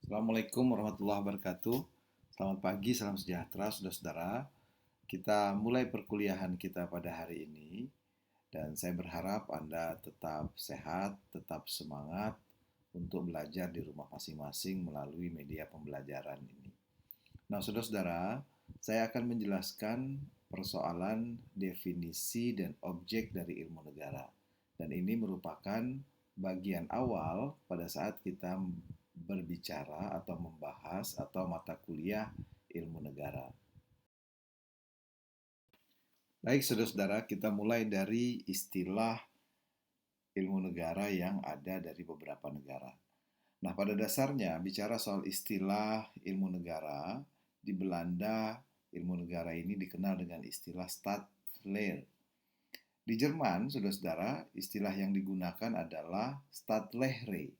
Assalamualaikum warahmatullahi wabarakatuh. Selamat pagi, salam sejahtera, saudara-saudara. Kita mulai perkuliahan kita pada hari ini, dan saya berharap Anda tetap sehat, tetap semangat untuk belajar di rumah masing-masing melalui media pembelajaran ini. Nah, saudara-saudara, saya akan menjelaskan persoalan definisi dan objek dari ilmu negara. Dan ini merupakan bagian awal pada saat kita berbicara atau membahas atau mata kuliah ilmu negara. Baik, saudara-saudara, kita mulai dari istilah ilmu negara yang ada dari beberapa negara. Nah, pada dasarnya bicara soal istilah ilmu negara, di Belanda ilmu negara ini dikenal dengan istilah Stadtleer. Di Jerman, saudara-saudara, istilah yang digunakan adalah Stadtlehre.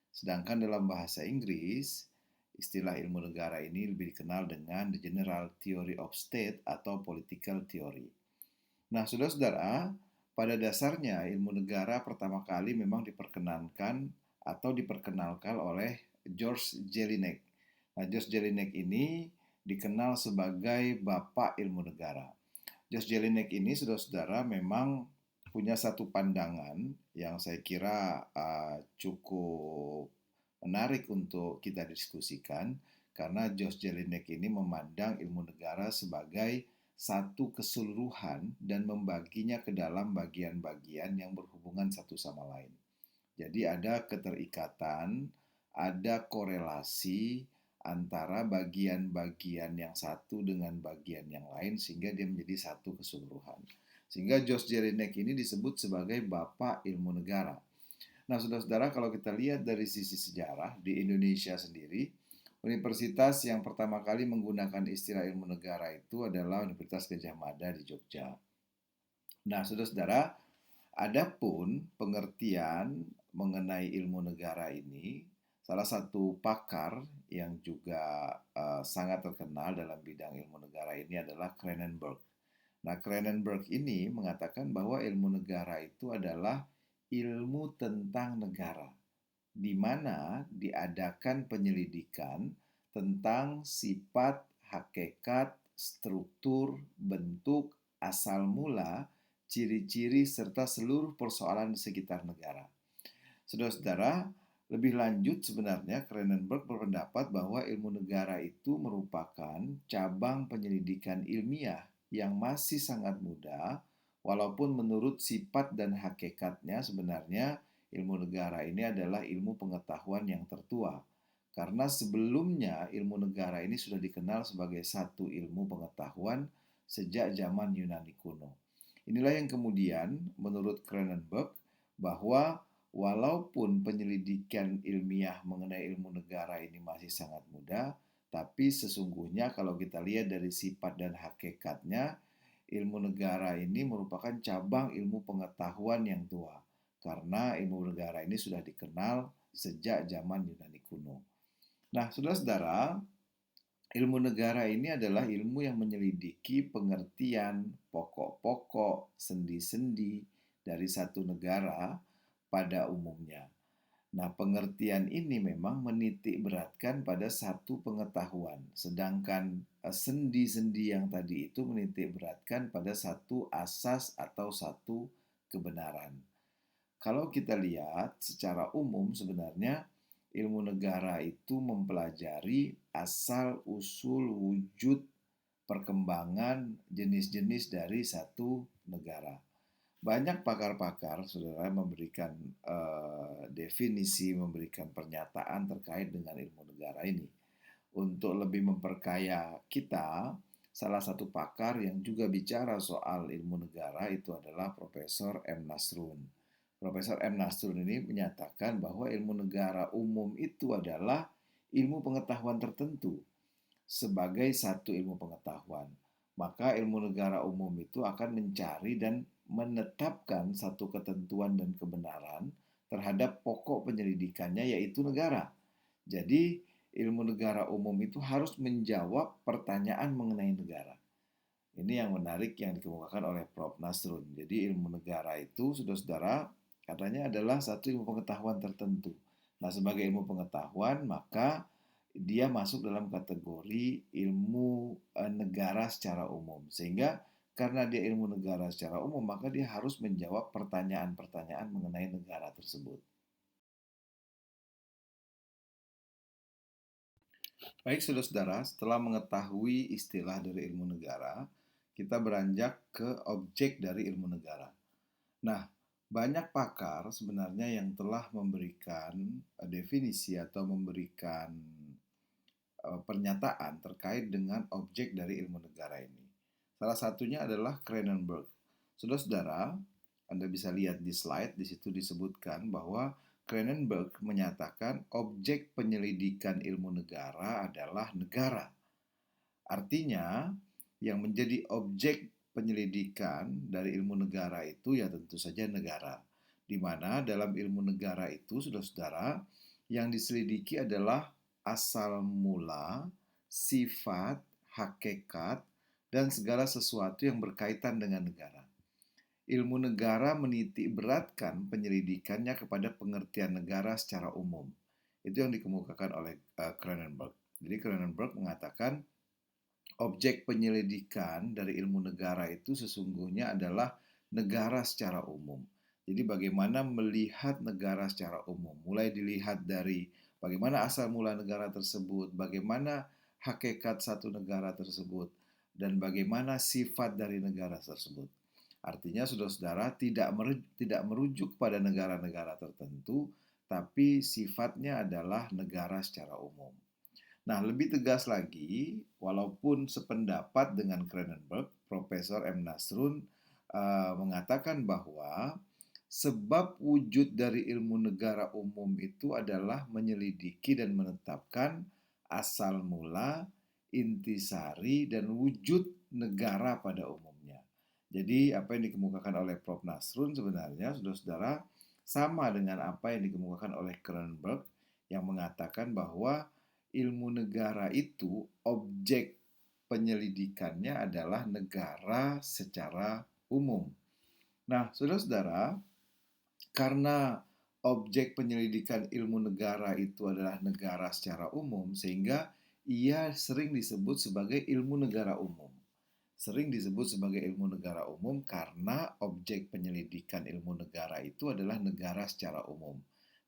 Sedangkan dalam bahasa Inggris, istilah ilmu negara ini lebih dikenal dengan The General Theory of State atau Political Theory. Nah, saudara-saudara, pada dasarnya ilmu negara pertama kali memang diperkenankan atau diperkenalkan oleh George Jelinek. Nah, George Jelinek ini dikenal sebagai Bapak Ilmu Negara. George Jelinek ini, saudara-saudara, memang punya satu pandangan yang saya kira cukup menarik untuk kita diskusikan, karena George Jelinek ini memandang ilmu negara sebagai satu keseluruhan dan membaginya ke dalam bagian-bagian yang berhubungan satu sama lain. Jadi ada keterikatan, ada korelasi antara bagian-bagian yang satu dengan bagian yang lain sehingga dia menjadi satu keseluruhan. Sehingga George Jelinek ini disebut sebagai Bapak Ilmu Negara. Nah, saudara-saudara, kalau kita lihat dari sisi sejarah di Indonesia sendiri, universitas yang pertama kali menggunakan istilah ilmu negara itu adalah Universitas Gadjah Mada di Jogja. Nah, saudara-saudara, adapun pengertian mengenai ilmu negara ini, salah satu pakar yang juga sangat terkenal dalam bidang ilmu negara ini adalah Cronenberg. Nah, Cronenberg ini mengatakan bahwa ilmu negara itu adalah ilmu tentang negara, di mana diadakan penyelidikan tentang sifat, hakikat, struktur, bentuk, asal mula, ciri-ciri, serta seluruh persoalan di sekitar negara. Saudara-saudara, lebih lanjut sebenarnya Cronenberg berpendapat bahwa ilmu negara itu merupakan cabang penyelidikan ilmiah yang masih sangat muda, walaupun menurut sifat dan hakikatnya sebenarnya ilmu negara ini adalah ilmu pengetahuan yang tertua. Karena sebelumnya ilmu negara ini sudah dikenal sebagai satu ilmu pengetahuan sejak zaman Yunani kuno. Inilah yang kemudian menurut Cronenberg bahwa walaupun penyelidikan ilmiah mengenai ilmu negara ini masih sangat muda, tapi sesungguhnya kalau kita lihat dari sifat dan hakikatnya, ilmu negara ini merupakan cabang ilmu pengetahuan yang tua. Karena ilmu negara ini sudah dikenal sejak zaman Yunani kuno. Nah, saudara-saudara, ilmu negara ini adalah ilmu yang menyelidiki pengertian pokok-pokok sendi-sendi dari satu negara pada umumnya. Nah, pengertian ini memang menitik beratkan pada satu pengetahuan, sedangkan sendi-sendi yang tadi itu menitik beratkan pada satu asas atau satu kebenaran. Kalau kita lihat secara umum sebenarnya ilmu negara itu mempelajari asal-usul wujud perkembangan jenis-jenis dari satu negara. Banyak pakar-pakar, saudara, memberikan definisi, memberikan pernyataan terkait dengan ilmu negara ini. Untuk lebih memperkaya kita, salah satu pakar yang juga bicara soal ilmu negara itu adalah Profesor M. Nasrun. Profesor M. Nasrun ini menyatakan bahwa ilmu negara umum itu adalah ilmu pengetahuan tertentu sebagai satu ilmu pengetahuan. Maka ilmu negara umum itu akan mencari dan menetapkan satu ketentuan dan kebenaran terhadap pokok penyelidikannya yaitu negara. Jadi ilmu negara umum itu harus menjawab pertanyaan mengenai negara. Ini yang menarik yang dikemukakan oleh Prof. Nasrun. Jadi ilmu negara itu, saudara-saudara, katanya adalah satu ilmu pengetahuan tertentu. Nah, sebagai ilmu pengetahuan, maka dia masuk dalam kategori ilmu negara secara umum. Sehingga karena dia ilmu negara secara umum, maka dia harus menjawab pertanyaan-pertanyaan mengenai negara tersebut. Baik, saudara-saudara, setelah mengetahui istilah dari ilmu negara, kita beranjak ke objek dari ilmu negara. Nah, banyak pakar sebenarnya yang telah memberikan definisi atau memberikan pernyataan terkait dengan objek dari ilmu negara ini. Salah satunya adalah Cronenberg. Saudara-saudara, Anda bisa lihat di slide, di situ disebutkan bahwa Cronenberg menyatakan objek penyelidikan ilmu negara adalah negara. Artinya, yang menjadi objek penyelidikan dari ilmu negara itu ya tentu saja negara. Di mana dalam ilmu negara itu, saudara-saudara, yang diselidiki adalah asal mula, sifat, hakikat, dan segala sesuatu yang berkaitan dengan negara. Ilmu negara menitik beratkan penyelidikannya kepada pengertian negara secara umum. Itu yang dikemukakan oleh Cronenberg. Jadi Cronenberg mengatakan objek penyelidikan dari ilmu negara itu sesungguhnya adalah negara secara umum. Jadi bagaimana melihat negara secara umum, mulai dilihat dari bagaimana asal mula negara tersebut, bagaimana hakikat satu negara tersebut, dan bagaimana sifat dari negara tersebut. Artinya saudara-saudara tidak merujuk pada negara-negara tertentu, tapi sifatnya adalah negara secara umum. Nah, lebih tegas lagi, walaupun sependapat dengan Cronenberg, Profesor M. Nasrun mengatakan bahwa sebab wujud dari ilmu negara umum itu adalah menyelidiki dan menetapkan asal mula, intisari, dan wujud negara pada umumnya. Jadi apa yang dikemukakan oleh Prof. Nasrun sebenarnya, saudara-saudara, sama dengan apa yang dikemukakan oleh Cronenberg yang mengatakan bahwa ilmu negara itu objek penyelidikannya adalah negara secara umum. Nah, saudara-saudara, karena objek penyelidikan ilmu negara itu adalah negara secara umum, sehingga ia sering disebut sebagai ilmu negara umum. Sering disebut sebagai ilmu negara umum karena objek penyelidikan ilmu negara itu adalah negara secara umum.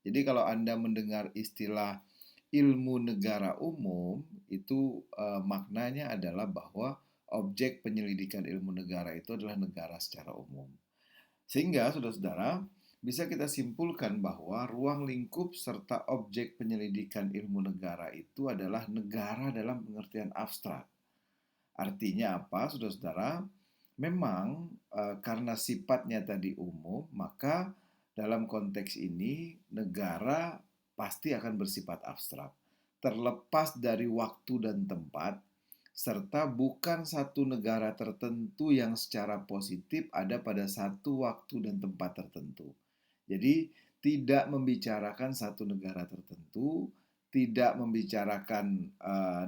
Jadi kalau Anda mendengar istilah ilmu negara umum, itu maknanya adalah bahwa objek penyelidikan ilmu negara itu adalah negara secara umum. Sehingga, saudara-saudara, bisa kita simpulkan bahwa ruang lingkup serta objek penyelidikan ilmu negara itu adalah negara dalam pengertian abstrak. Artinya apa, saudara-saudara? Memang karena sifatnya tadi umum, maka dalam konteks ini negara pasti akan bersifat abstrak, terlepas dari waktu dan tempat, serta bukan satu negara tertentu yang secara positif ada pada satu waktu dan tempat tertentu. Jadi tidak membicarakan satu negara tertentu, tidak membicarakan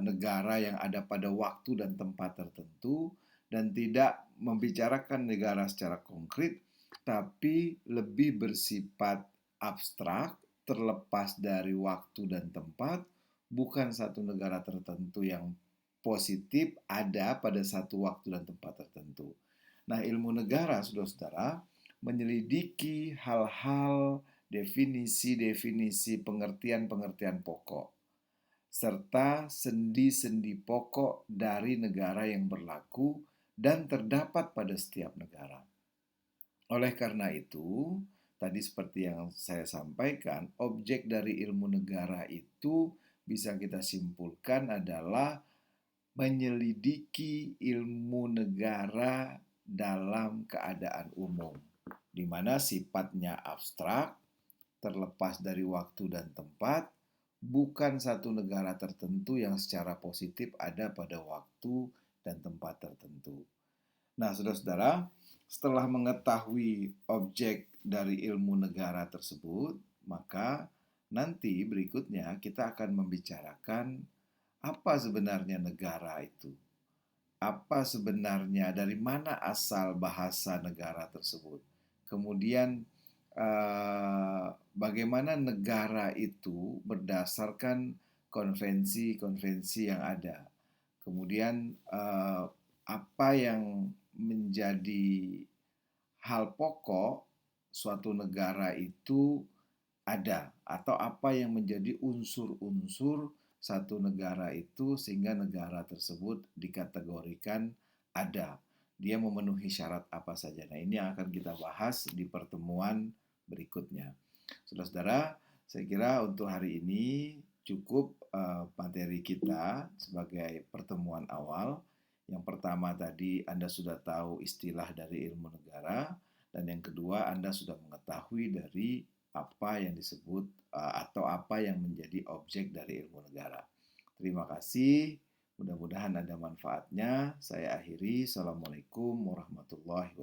negara yang ada pada waktu dan tempat tertentu, dan tidak membicarakan negara secara konkret, tapi lebih bersifat abstrak, terlepas dari waktu dan tempat, bukan satu negara tertentu yang positif ada pada satu waktu dan tempat tertentu. Nah, ilmu negara, saudara-saudara, menyelidiki hal-hal, definisi-definisi, pengertian-pengertian pokok, serta sendi-sendi pokok dari negara yang berlaku dan terdapat pada setiap negara. Oleh karena itu, tadi seperti yang saya sampaikan, objek dari ilmu negara itu bisa kita simpulkan adalah menyelidiki ilmu negara dalam keadaan umum, di mana sifatnya abstrak, terlepas dari waktu dan tempat, bukan satu negara tertentu yang secara positif ada pada waktu dan tempat tertentu. Nah, saudara-saudara, setelah mengetahui objek dari ilmu negara tersebut, maka nanti berikutnya kita akan membicarakan apa sebenarnya negara itu. Apa sebenarnya, dari mana asal bahasa negara tersebut. Kemudian bagaimana negara itu berdasarkan konvensi-konvensi yang ada. Kemudian apa yang menjadi hal pokok suatu negara itu ada, atau apa yang menjadi unsur-unsur satu negara itu sehingga negara tersebut dikategorikan ada. Dia memenuhi syarat apa saja. Nah, ini yang akan kita bahas di pertemuan berikutnya. Saudara-saudara, saya kira untuk hari ini cukup materi kita sebagai pertemuan awal. Yang pertama tadi Anda sudah tahu istilah dari ilmu negara, dan yang kedua Anda sudah mengetahui dari apa yang disebut atau apa yang menjadi objek dari ilmu negara. Terima kasih. Mudah-mudahan ada manfaatnya. Saya akhiri. Assalamualaikum warahmatullahi